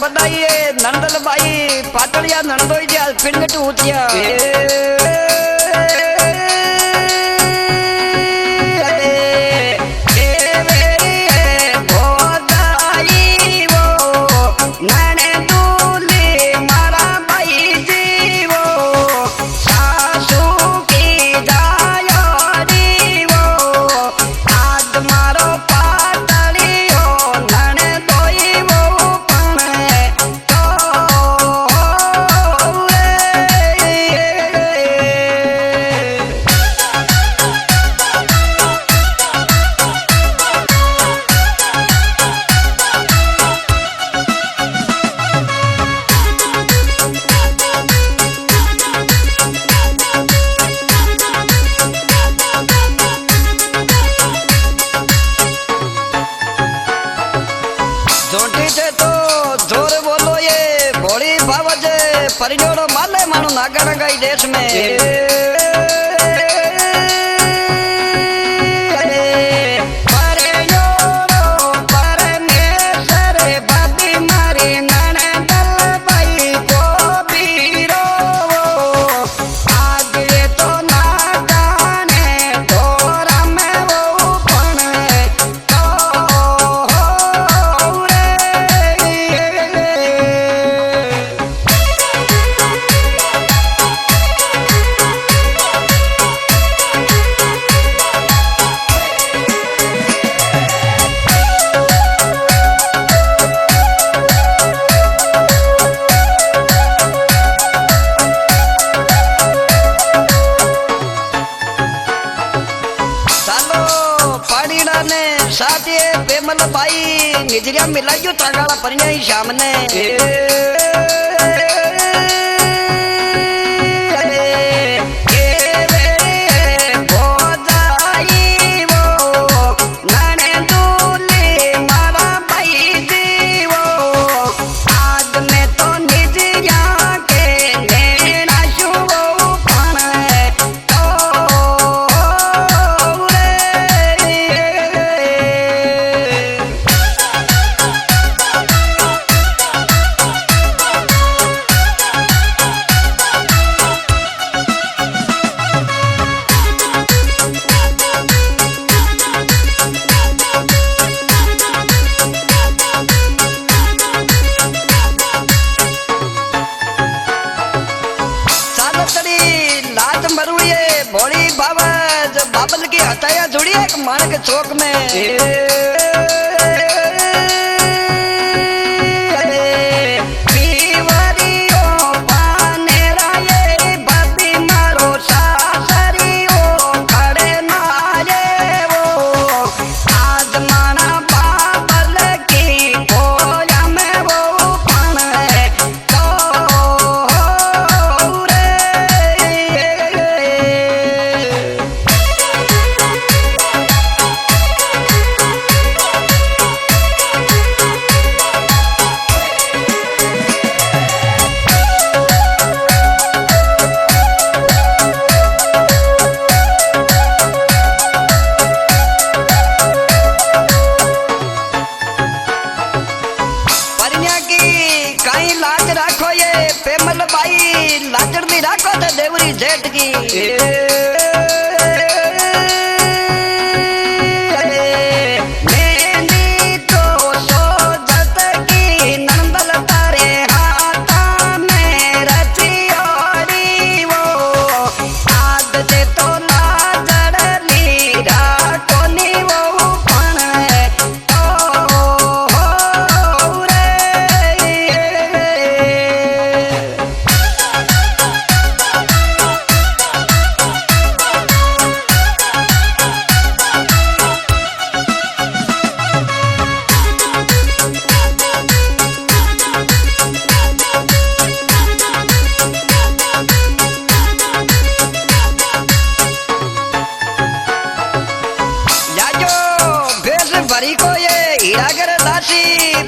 बधाई नंदल बाई पातलिया नंदोई दिया पिंड टूटिया परिजोड़ो माले मानो नागर गई देश में पेमल भाई निजरिया मिला जो तागाला परिया ही शाम ने बाबल की हटाया जुड़ी एक मानक चौक में पेमल बाई लाचड़ भी राखो तो देवरी जेठ की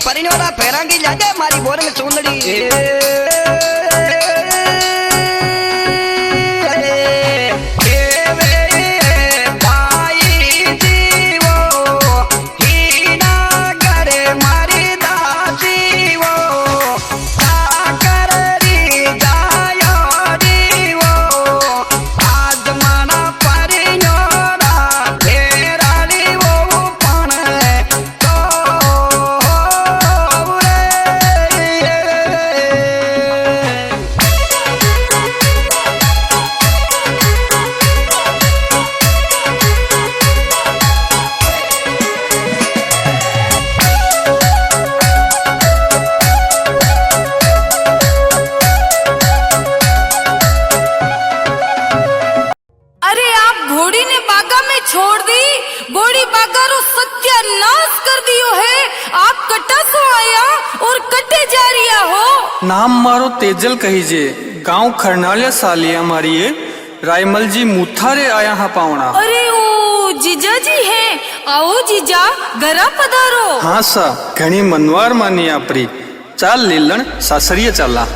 परिणोरा फेरांगी जागे मारी बोरंग चूंदड़ी नाम मारो तेजल कहीजे, गांव खरनालिया सालिया मारिए, रायमल जी मुथारे आया हा पावना। अरे ओ जीजा जी है, आओ जीजा घरा पधारो। हाँ सा घणी मनवार मानी आपरी, चाल लीलन सासरिया चाला।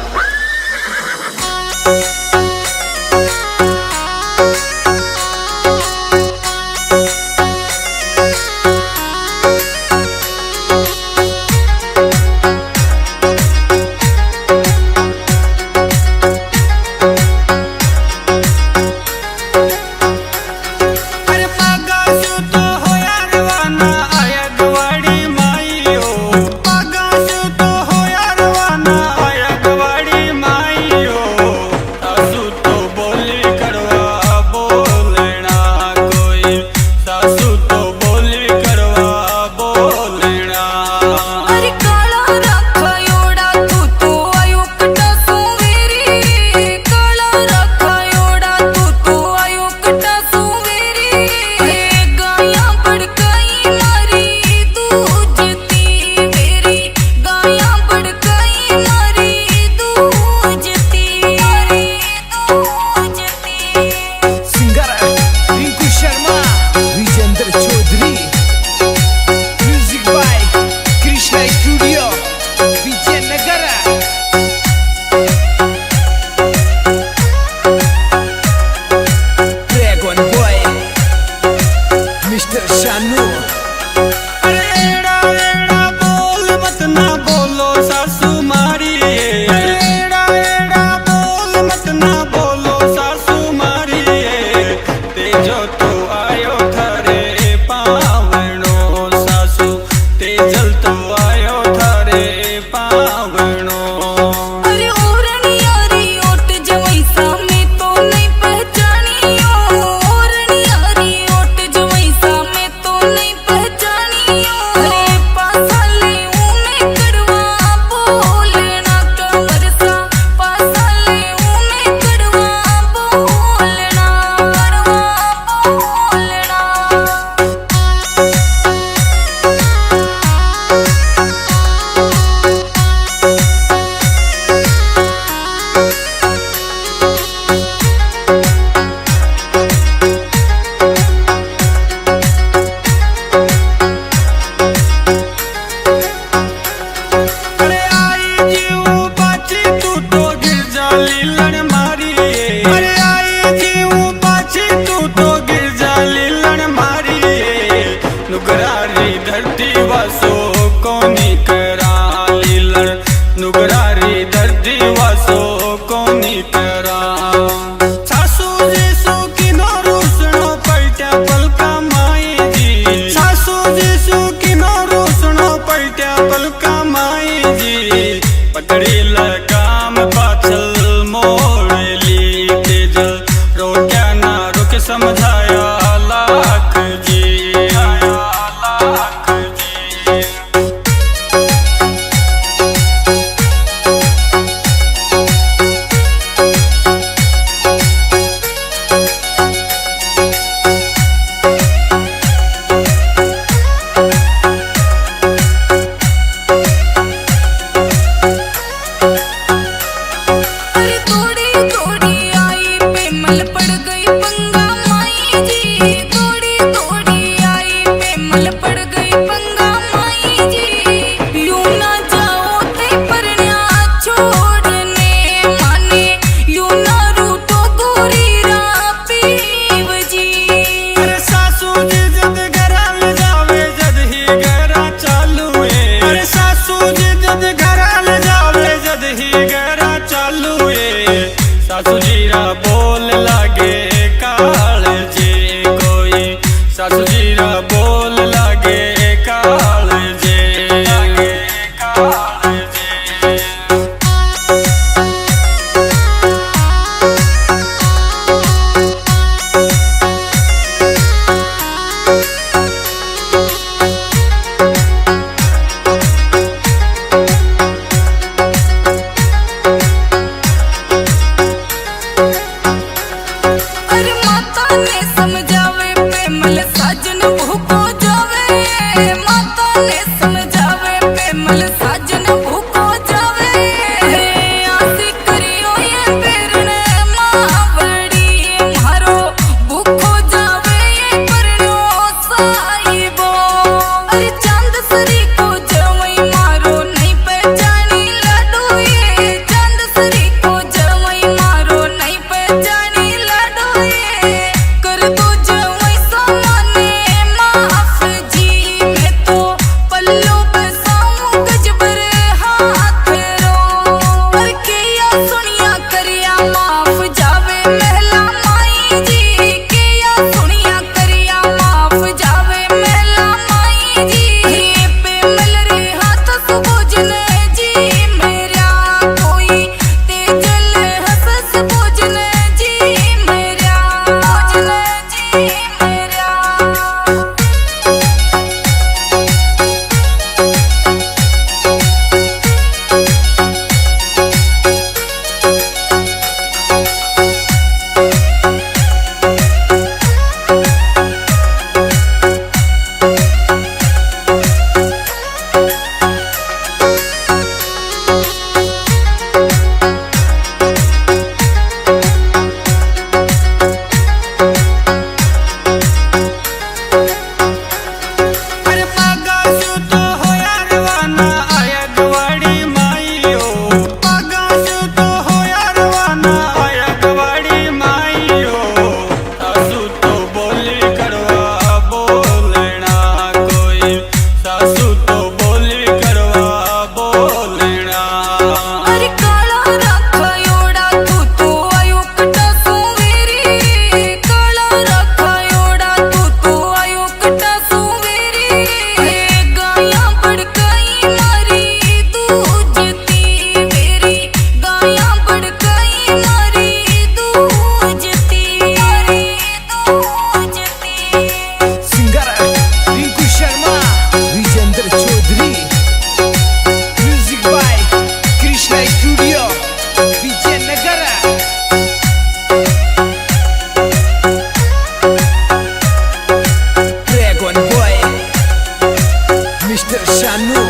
शानू।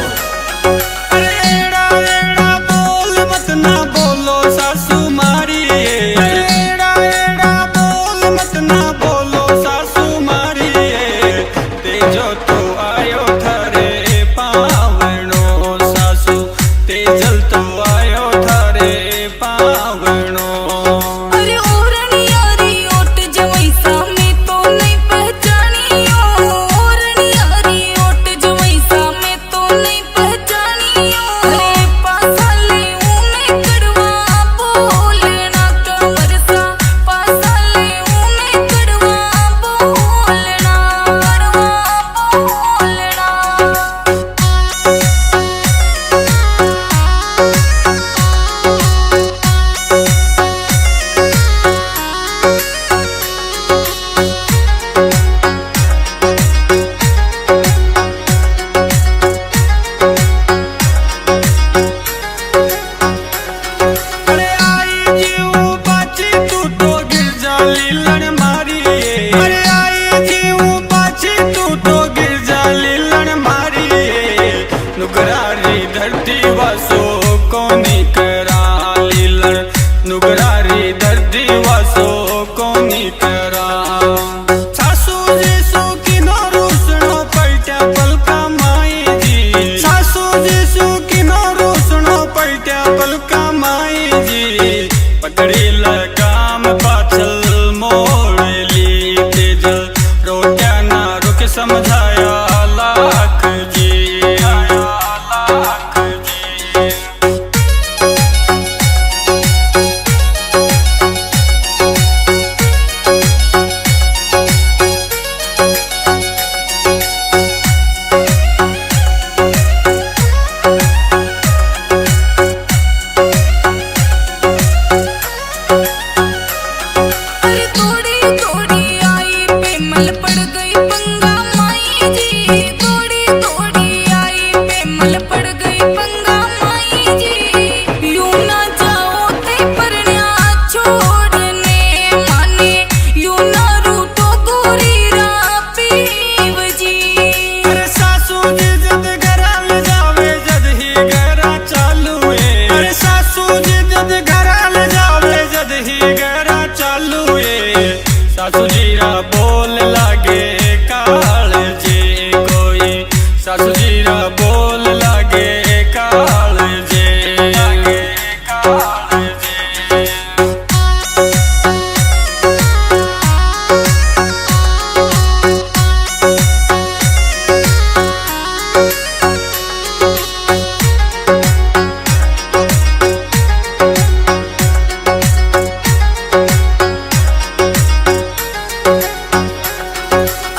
अरे एड़ा एड़ा बोल मत ना बोलो सासू मारी, एड़ा एड़ा बोल मत ना बोलो सासू मारी, तेजो तो आयो थारे पावणो सासू, तेजल तो आयो थारे पावणो। अरे ओरनियारी ओट जवई सामे तो नहीं पहचानियो, ओरनियारी ओट जवई सामे तो नहीं पहचानियो। अरे पासाले ऊमे कड़वा बोलना कमर सा, पासाले ऊमे कड़वा बोलना, कड़वा बोलना। अरे आई जीव बाची तू तो गिर जा लीलन मारी, अरे आई जीव बाची तू तो गिर जा लीलन मारी, नुकरारी धरती वासो कोनी करा लीलन, नुकरारी धरती वासो कोनी करा। सासू जी सुखिनो रूसणो पैट्या पलका माई जी, सासू जी सुखिनो रूसणो पैट्या पलका माई जी, पकड़ी लगाम पाछल मोड़ ली तेजल, रोक्या ना रुक समझाया लाख जी, लाख जी। अरे थोड़ी थोड़ी आई पेमल पड़ गई पंगा माई जी, थोड़ी थोड़ी आई पेमल पड़ गई पंगा माई जी। यूं ना जाओ ते परण्या छोड़ने माने, यूं ना रूठो गोरी रा पीव जी। अरे सासू जी जद घरा ले जावे जद ही घरा चालू है, अरे सासू जी जद घरा ले जावे जद ही घरा चालू है, सासू जी रा बोल लागे काल जे कोई, सासू जी रा बोल लागे काल जे, लागे काल जे।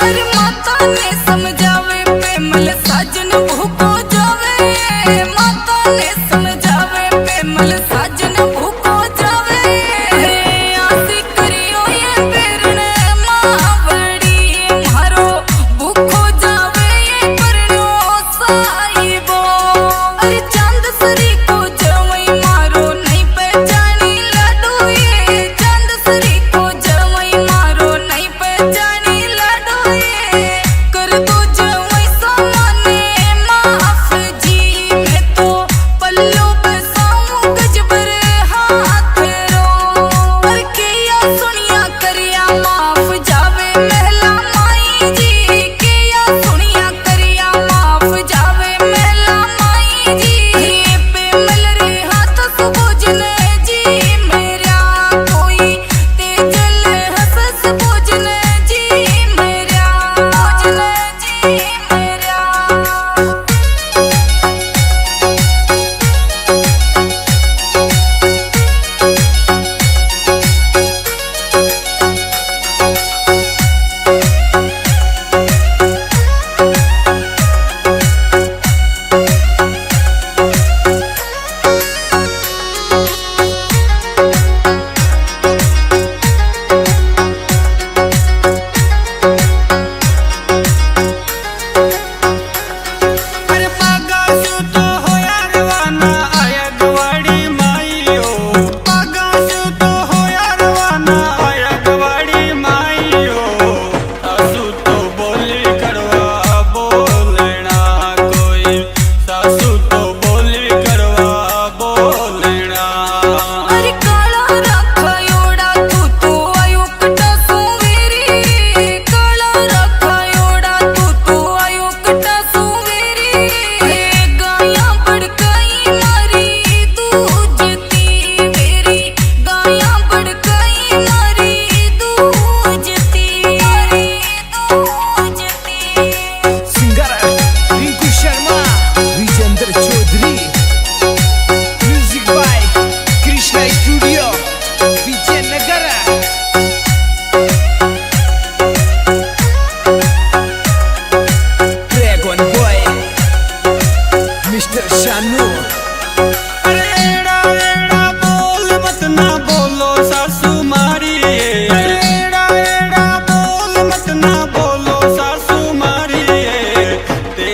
अरे माता ने समझावे पेमल साजन भूको जावे, माता ने समझावे पेमल साजन भूको जावे। हे आसी करियो ये पेरने मावड़ी, मारो भूखो जावे ये परनो साहिबो। अरे चांद सरी को जवई मारो नहीं पहचानी लाडो, ये चांद सरी को जवई मारो नहीं पहचानी लाडो, ये कर दो जवई सामने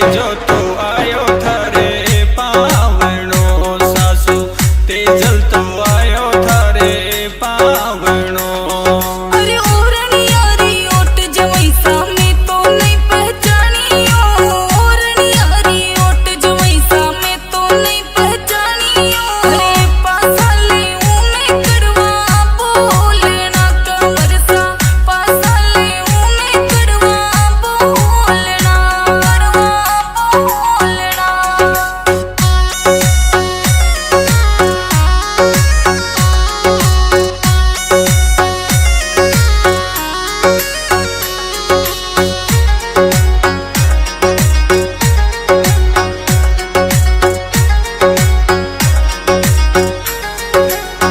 तेजो तो आयो थारे पावणो सासू तेजल तो आयो थारे पावणो अरे ओरणी यारी ओट जवई सामे तो नहीं पहचानियो ओरणी यारी ओट जवई सामे तो नहीं पहचानियो अरे पासाले उमे करवा बोलना कमर सा पासाले उमे करवा बोलना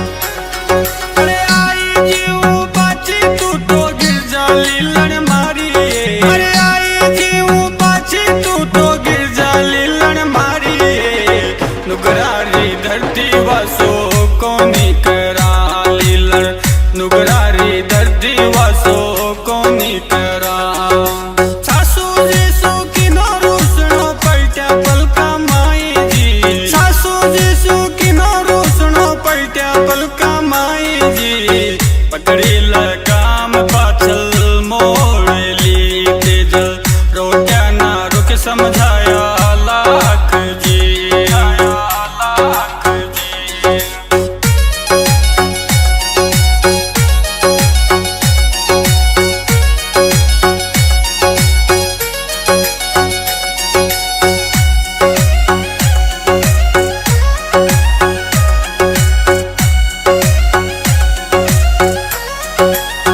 अरे आई जीव बाची तू तो गिर जा लीलन मारी अरे आई जीव बाची तू तो गिर जा लीलन मारी नुगरारी धरती वासो कोनी करा लीलन नुगरारी धरती वासो कोनी करा सासू जी सुखिनो रूसणो पैट्या पलका माई जी सासू जी सुखिनो रूसणो पैट्या पलका माई जी पकड़ी लगाम पाछल मोड़ली तेजल रोट्या ना रुक समझाया लाख जी लाख जी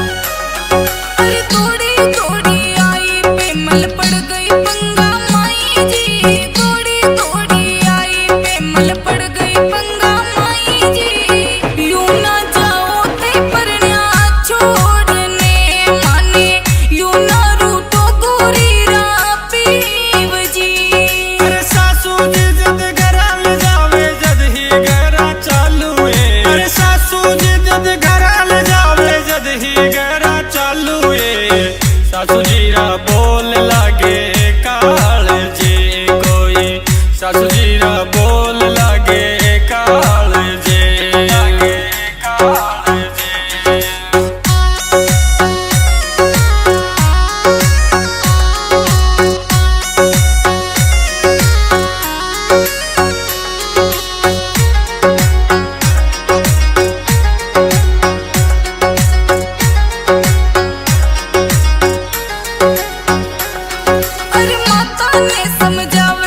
अरे थोड़ी थोड़ी आई पेमल पड़ गई पंगा माई जी थोड़ी थोड़ी आई पेमल पड़ गई पंगा माई जी यूं ना जाओ ते परण्या छोड़ने माने यूं ना रूठो गोरी रा पीव जी अरे सासू जी जद घराल जावे जद ही घरा चालू है अरे सासू जी जद घराल जावे जद ही घरा चालू है सासू जी रा बोल लागे काल जे कोई सासू जी रा बोल लागे काल जे लागे काल जे अरे माता ने समझावे